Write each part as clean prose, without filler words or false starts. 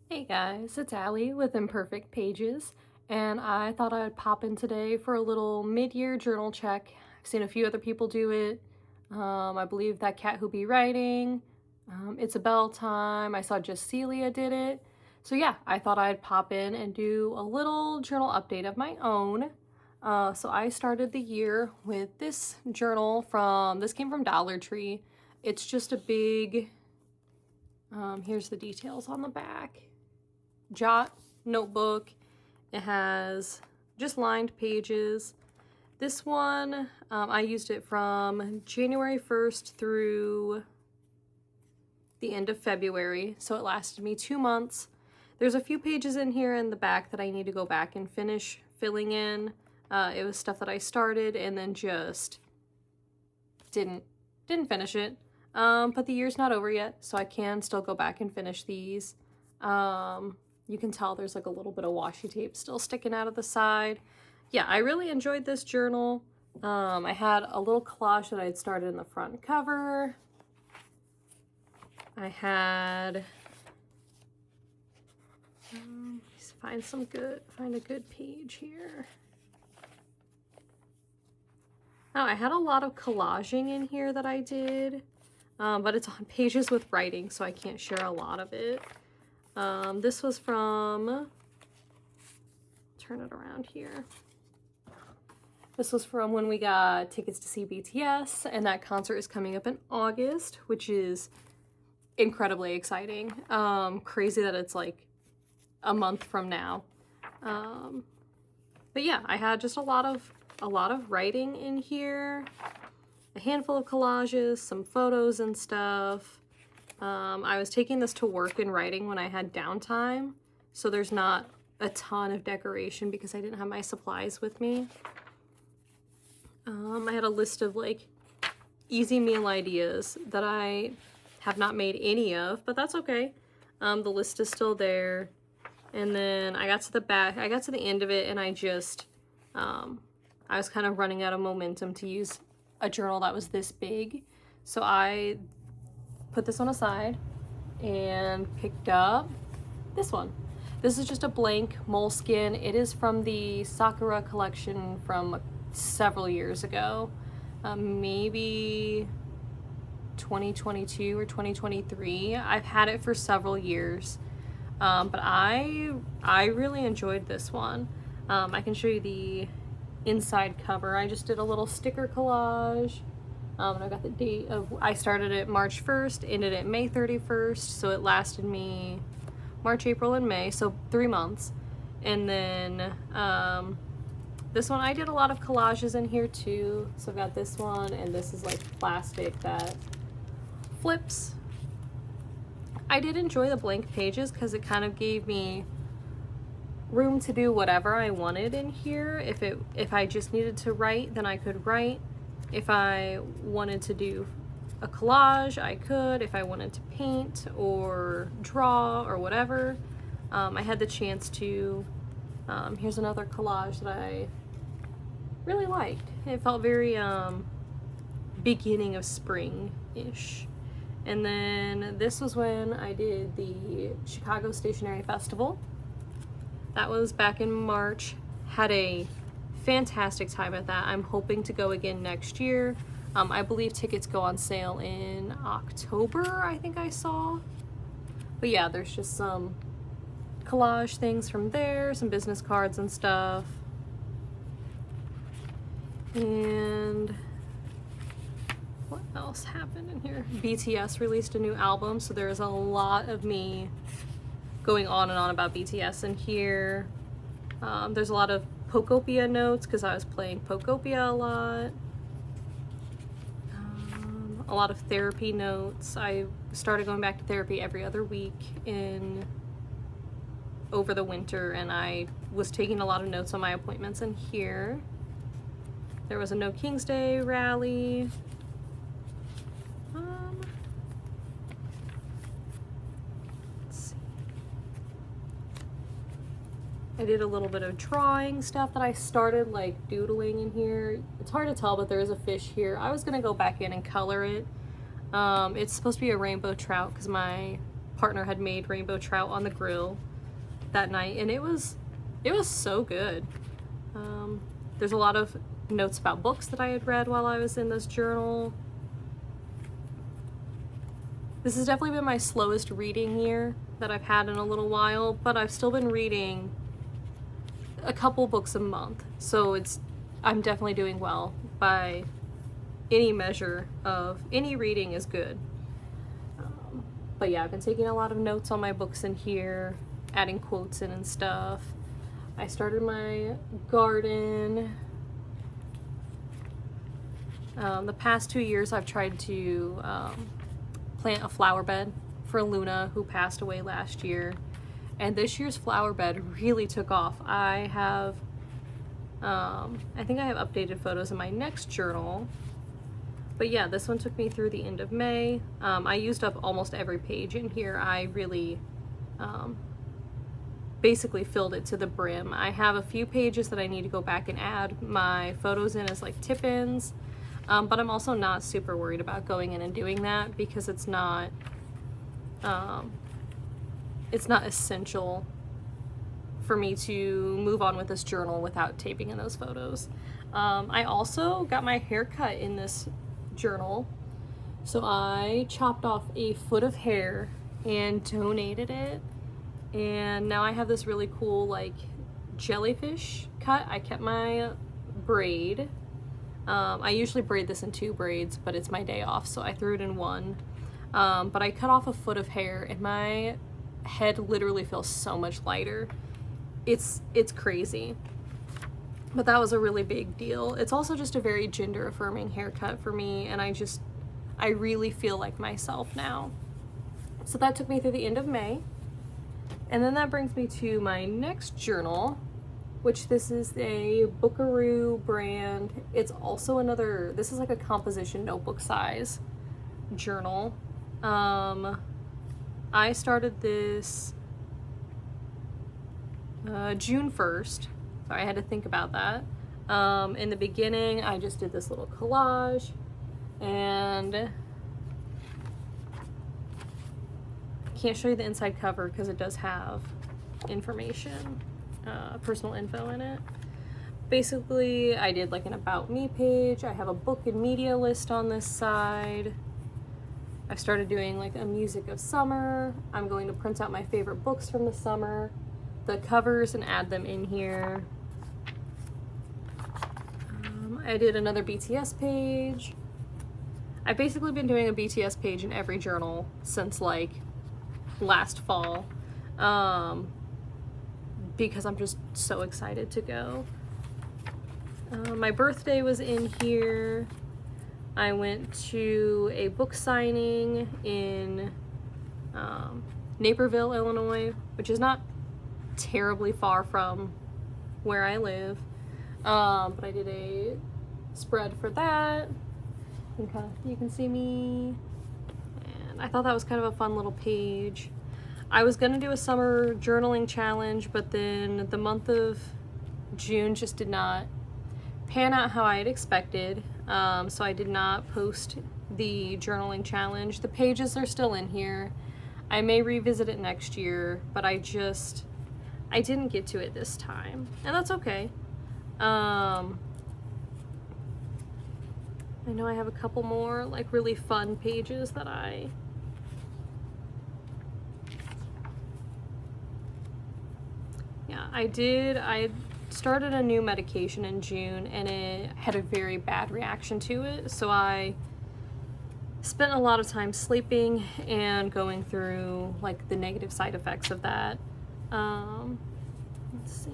Hey guys, it's Allie with Imperfect Pages, and I thought I'd pop in today for a little mid-year journal check. I've seen a few other people do it. I believe that Cat Who Be Writing, It's a Bell Time. I saw just Celia did it. So yeah, I thought I'd pop in and do a little journal update of my own. So I started the year with this journal this came from Dollar Tree. It's just a big, here's the details on the back. Jot notebook. It has just lined pages. This one, I used it from January 1st through the end of February, so it lasted me 2 months. There's a few pages in here in the back that I need to go back and finish filling in. It was stuff that I started and then just didn't finish it. But the year's not over yet, so I can still go back and finish these. You can tell there's like a little bit of washi tape still sticking out of the side. Yeah, I really enjoyed this journal. I had a little collage that I had started in the front cover. I had, find a good page here. Oh, I had a lot of collaging in here that I did, but it's on pages with writing, so I can't share a lot of it. This was from, turn it around here. This was from when we got tickets to see BTS, and that concert is coming up in August, which is incredibly exciting. Crazy that it's like a month from now. But yeah, I had just a lot of writing in here, a handful of collages, some photos and stuff. I was taking this to work and writing when I had downtime, so there's not a ton of decoration because I didn't have my supplies with me. I had a list of like easy meal ideas that I have not made any of, but that's okay. The list is still there. And then I got to the end of it, and I was kind of running out of momentum to use a journal that was this big. So I put this on a side and picked up this one. This is just a blank Moleskine. It is from the Sakura collection from several years ago, maybe 2022 or 2023. I've had it for several years, but I really enjoyed this one. I can show you the inside cover. I just did a little sticker collage. And I got the date of, I started it March 1st, ended it May 31st, so it lasted me March, April, and May, so 3 months. And then this one, I did a lot of collages in here too. So I've got this one, and this is like plastic that flips. I did enjoy the blank pages because it kind of gave me room to do whatever I wanted in here. If I just needed to write, then I could write. If I wanted to do a collage, I could. If I wanted to paint or draw or whatever, I had the chance to. Here's another collage that I really liked. It felt very beginning of spring-ish. And then this was when I did the Chicago Stationery Festival. That was back in March. Had a fantastic time at that. I'm hoping to go again next year. I believe tickets go on sale in October, I think I saw. But yeah, there's just some collage things from there, some business cards and stuff. And what else happened in here? BTS released a new album, so there's a lot of me going on and on about BTS in here. There's a lot of Pokopia notes because I was playing Pokopia a lot. A lot of therapy notes. I started going back to therapy every other week over the winter, and I was taking a lot of notes on my appointments in here. There was a No King's Day rally. I did a little bit of drawing stuff that I started like doodling in here. It's hard to tell, but there is a fish here. I was gonna go back in and color it. It's supposed to be a rainbow trout because my partner had made rainbow trout on the grill that night, and it was so good. There's a lot of notes about books that I had read while I was in this journal. This has definitely been my slowest reading year that I've had in a little while, but I've still been reading a couple books a month, so I'm definitely doing well by any measure of any reading is good. But yeah, I've been taking a lot of notes on my books in here, adding quotes in and stuff. I started my garden. The past 2 years I've tried to plant a flower bed for Luna, who passed away last year. And this year's flower bed really took off. I think I have updated photos in my next journal. But yeah, this one took me through the end of May. I used up almost every page in here. I really basically filled it to the brim. I have a few pages that I need to go back and add my photos in as like tip-ins, but I'm also not super worried about going in and doing that because it's not essential for me to move on with this journal without taping in those photos. I also got my hair cut in this journal. So I chopped off a foot of hair and donated it. And now I have this really cool like jellyfish cut. I kept my braid. I usually braid this in 2 braids, but it's my day off, so I threw it in 1. But I cut off a foot of hair and my head literally feels so much lighter. It's crazy. But that was a really big deal. It's also just a very gender affirming haircut for me, and I really feel like myself now. So that took me through the end of May. And then that brings me to my next journal, which this is a Bookaroo brand. It's also this is like a composition notebook size journal. I started this June 1st. Sorry, I had to think about that. In the beginning, I just did this little collage, and I can't show you the inside cover because it does have information, personal info in it. Basically, I did like an about me page. I have a book and media list on this side. I've started doing like a music of summer. I'm going to print out my favorite books from the summer, the covers, and add them in here. I did another BTS page. I've basically been doing a BTS page in every journal since like last fall, because I'm just so excited to go. My birthday was in here. I went to a book signing in Naperville, Illinois, which is not terribly far from where I live. But I did a spread for that. You can see me. And I thought that was kind of a fun little page. I was gonna do a summer journaling challenge, but then the month of June just did not pan out how I had expected. So I did not post the journaling challenge. The pages are still in here. I may revisit it next year, but I didn't get to it this time, and that's okay. I know I have a couple more like really fun pages that I started a new medication in June, and it had a very bad reaction to it, so I spent a lot of time sleeping and going through like the negative side effects of that. Let's see.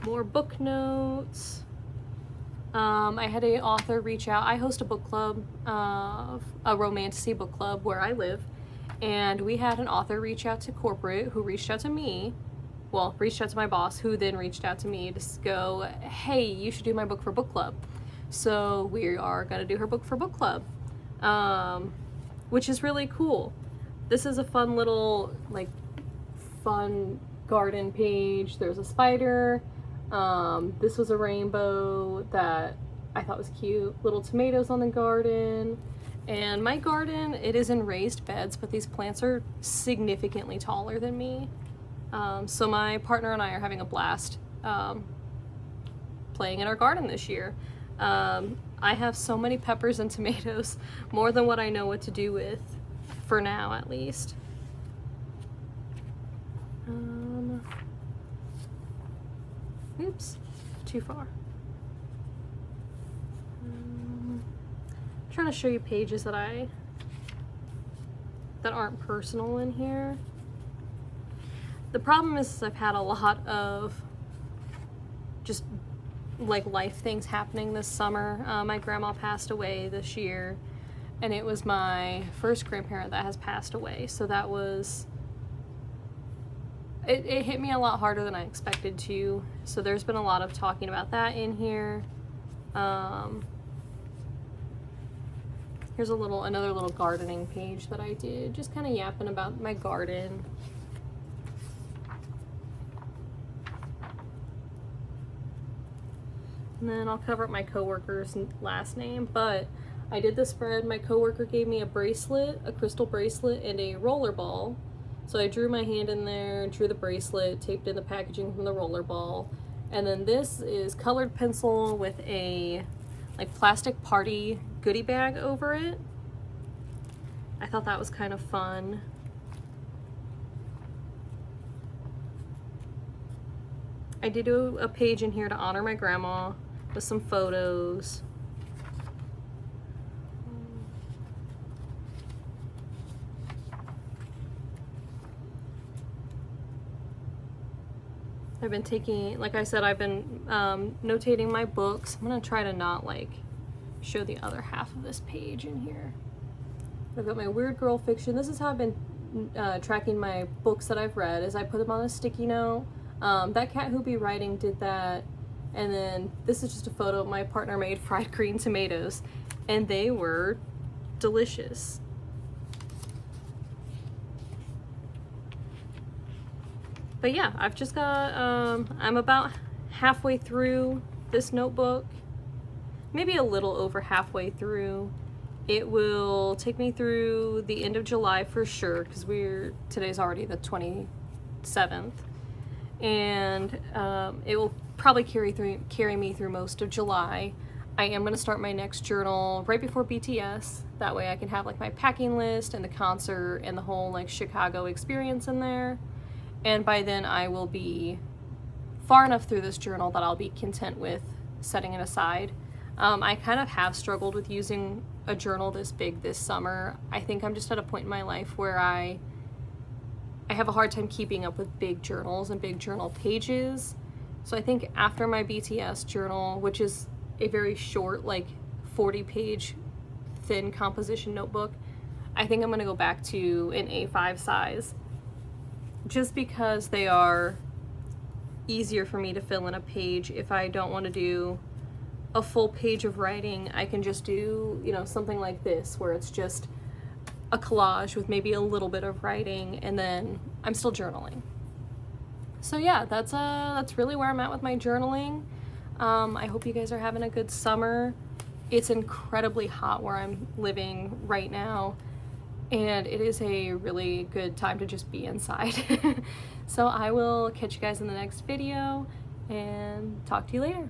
More book notes. I had an author reach out. I host a book club, a romantasy book club where I live, and we had an author reach out to corporate who reached out to me, reached out to my boss, who then reached out to me to go, hey, you should do my book for book club. So we are gonna do her book for book club, which is really cool. This is a fun little, like, fun garden page. There's a spider. This was a rainbow that I thought was cute. Little tomatoes on the garden. And my garden, it is in raised beds, but these plants are significantly taller than me. So my partner and I are having a blast playing in our garden this year. I have so many peppers and tomatoes, more than what I know what to do with, for now at least. Oops, too far. I'm trying to show you pages that aren't personal in here. The problem is I've had a lot of just like life things happening this summer. My grandma passed away this year, and it was my first grandparent that has passed away, so that was it hit me a lot harder than I expected to. So there's been a lot of talking about that in here. Here's another little gardening page that I did, just kind of yapping about my garden. And then I'll cover up my coworker's last name, but I did the spread. My coworker gave me a bracelet, a crystal bracelet, and a roller ball. So I drew my hand in there, drew the bracelet, taped in the packaging from the roller ball. And then this is colored pencil with a like plastic party goodie bag over it. I thought that was kind of fun. I did do a page in here to honor my grandma with some photos. I've been taking, like I said, I've been notating my books. I'm gonna try to not like show the other half of this page in here. I've got my Weird Girl fiction. This is how I've been tracking my books that I've read, is I put them on a sticky note. That Cat Who Be Writing did that. And then this is just a photo my partner made fried green tomatoes, and they were delicious. But yeah, I've just got, I'm about halfway through this notebook, maybe a little over halfway through. It will take me through the end of July for sure, because today's already the 27th. And it will probably carry me through most of July. I am going to start my next journal right before BTS. That way I can have like my packing list and the concert and the whole like Chicago experience in there. And by then I will be far enough through this journal that I'll be content with setting it aside. I kind of have struggled with using a journal this big this summer. I think I'm just at a point in my life where I have a hard time keeping up with big journals and big journal pages. So I think after my BTS journal, which is a very short, like 40-page thin composition notebook, I think I'm gonna go back to an A5 size, just because they are easier for me to fill in a page. If I don't want to do a full page of writing, I can just do, something like this, where it's just a collage with maybe a little bit of writing, and then I'm still journaling. So yeah, that's really where I'm at with my journaling. I hope you guys are having a good summer. It's incredibly hot where I'm living right now, and it is a really good time to just be inside. So I will catch you guys in the next video and talk to you later.